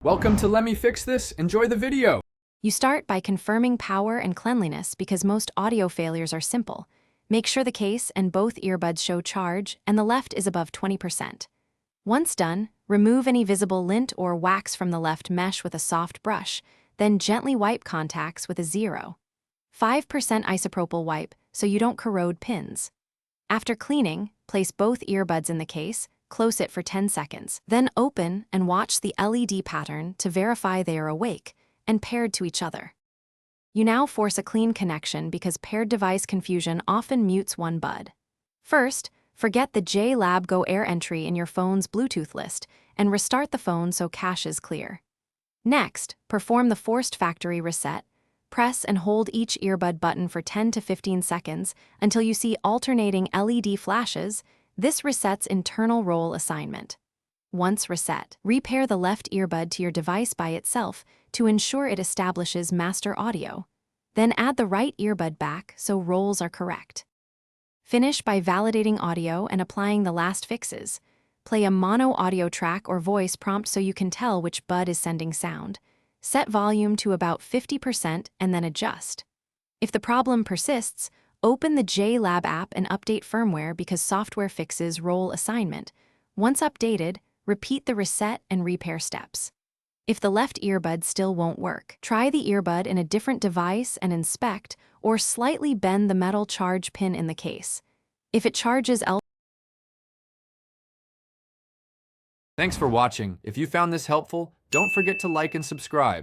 Welcome to Let Me Fix This. Enjoy the video. You start by confirming power and cleanliness because most audio failures are simple. Make sure the case and both earbuds show charge and the left is above 20%. Once done, remove any visible lint or wax from the left mesh with a soft brush, then gently wipe contacts with a 0.5% isopropyl wipe so you don't corrode pins. After cleaning, place both earbuds in the case, close it for 10 seconds, then open and watch the LED pattern to verify they are awake and paired to each other. You now force a clean connection because paired device confusion often mutes one bud. First, forget the JLab Go Air entry in your phone's Bluetooth list and restart the phone so cache is clear. Next, perform the forced factory reset. Press and hold each earbud button for 10 to 15 seconds until you see alternating LED flashes. This resets internal role assignment. Once reset, repair the left earbud to your device by itself to ensure it establishes master audio. Then add the right earbud back so roles are correct. Finish by validating audio and applying the last fixes. Play a mono audio track or voice prompt so you can tell which bud is sending sound. Set volume to about 50% and then adjust. If the problem persists, open the JLab app and update firmware because software fixes role assignment. Once updated, repeat the reset and repair steps. If the left earbud still won't work, try the earbud in a different device and inspect, or slightly bend the metal charge pin in the case. If it charges Thanks for watching. If you found this helpful, don't forget to like and subscribe.